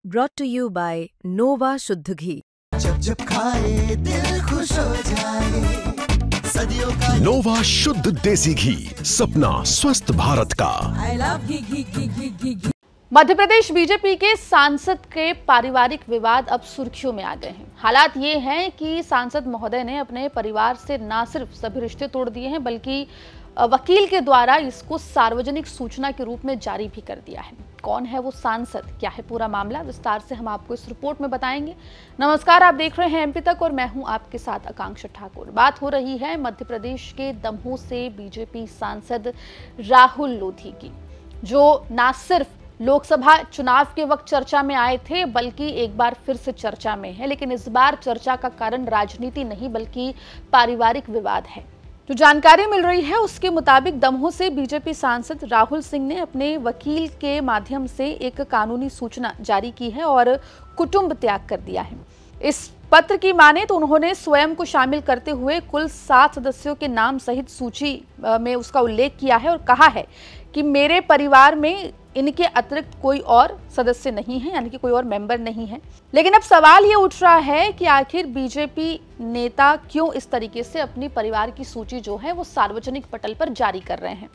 brought to you by Nova शुद्ध घी। जब जब खाए दिल खुश हो जाए, सदियों का नोवा शुद्ध देसी घी, सपना स्वस्थ भारत का। I love ghee. Madhya Pradesh BJP के सांसद के पारिवारिक विवाद अब सुर्खियों में आ गए हैं। हालात ये हैं कि सांसद महोदय ने अपने परिवार से न सिर्फ सभी रिश्ते तोड़ दिए हैं, बल्कि वकील के द्वारा इसको सार्वजनिक सूचना के रूप में जारी भी कर दिया है। कौन है वो सांसद, क्या है पूरा मामला, विस्तार से हम आपको इस रिपोर्ट में बताएंगे। नमस्कार, आप देख रहे हैं एमपी तक और मैं हूं आपके साथ आकांक्षा ठाकुर। बात हो रही है मध्य प्रदेश के दमोह से बीजेपी सांसद राहुल लोधी की, जो न सिर्फ लोकसभा चुनाव के वक्त चर्चा में आए थे, बल्कि एक बार फिर से चर्चा में है। लेकिन इस बार चर्चा का कारण राजनीति नहीं बल्कि पारिवारिक विवाद है। जो जानकारी मिल रही है उसके मुताबिक दमोह से बीजेपी सांसद राहुल सिंह ने अपने वकील के माध्यम से एक कानूनी सूचना जारी की है और कुटुंब त्याग कर दिया है। इस पत्र की माने तो उन्होंने स्वयं को शामिल करते हुए कुल 7 सदस्यों के नाम सहित सूची में उसका उल्लेख किया है और कहा है कि मेरे परिवार में इनके अतिरिक्त कोई और सदस्य नहीं है, यानी कि कोई और मेंबर नहीं है। लेकिन अब सवाल ये उठ रहा है कि आखिर बीजेपी नेता क्यों इस तरीके से अपनी परिवार की सूची जो है वो सार्वजनिक पटल पर जारी कर रहे हैं।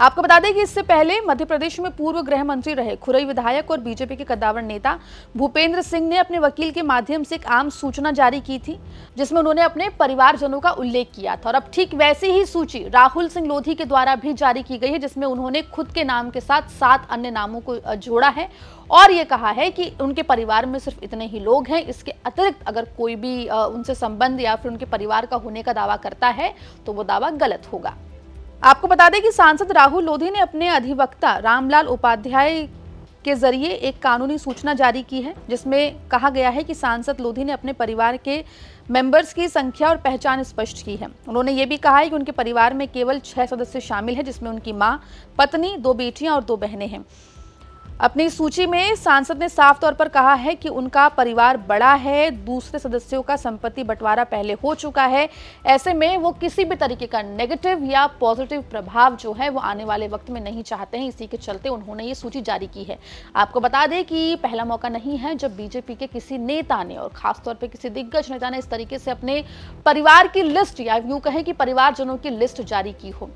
आपको बता दें कि इससे पहले मध्य प्रदेश में पूर्व गृह मंत्री रहे खुरई विधायक और बीजेपी के कद्दावर नेता भूपेंद्र सिंह ने अपने वकील के माध्यम से एक आम सूचना जारी की थी, जिसमें उन्होंने अपने परिवारजनों का उल्लेख किया था। और अब ठीक वैसी ही सूची राहुल सिंह लोधी के द्वारा भी जारी की गई है, जिसमें उन्होंने खुद के नाम के साथ 7 अन्य नामों को जोड़ा है और ये कहा है कि उनके परिवार में सिर्फ इतने ही लोग हैं। इसके अतिरिक्त अगर कोई भी उनसे संबंध या फिर उनके परिवार का होने का दावा करता है तो वो दावा गलत होगा। आपको बता दें कि सांसद राहुल लोधी ने अपने अधिवक्ता रामलाल उपाध्याय के जरिए एक कानूनी सूचना जारी की है, जिसमें कहा गया है कि सांसद लोधी ने अपने परिवार के मेंबर्स की संख्या और पहचान स्पष्ट की है। उन्होंने ये भी कहा है कि उनके परिवार में केवल 6 सदस्य शामिल हैं, जिसमें उनकी मां, पत्नी, 2 बेटियां और 2 बहनें हैं। अपनी सूची में सांसद ने साफ तौर पर कहा है कि उनका परिवार बड़ा है, दूसरे सदस्यों का संपत्ति बंटवारा पहले हो चुका है। ऐसे में वो किसी भी तरीके का नेगेटिव या पॉजिटिव प्रभाव जो है वो आने वाले वक्त में नहीं चाहते हैं। इसी के चलते उन्होंने ये सूची जारी की है। आपको बता दें कि पहला मौका नहीं है जब बीजेपी के किसी नेता ने और खासतौर पर किसी दिग्गज नेता ने इस तरीके से अपने परिवार की लिस्ट या यूं कहें कि परिवारजनों की लिस्ट जारी की हो।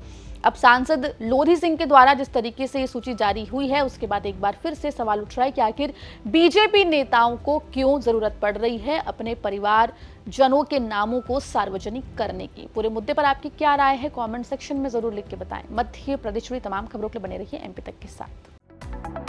अब सांसद लोधी सिंह के द्वारा जिस तरीके से ये सूची जारी हुई है, उसके बाद एक बार फिर से सवाल उठ रहा है कि आखिर बीजेपी नेताओं को क्यों जरूरत पड़ रही है अपने परिवार जनों के नामों को सार्वजनिक करने की। पूरे मुद्दे पर आपकी क्या राय है, कमेंट सेक्शन में जरूर लिख के बताएं। मध्य प्रदेश की तमाम खबरों के लिए बने रहिए एमपी तक के साथ।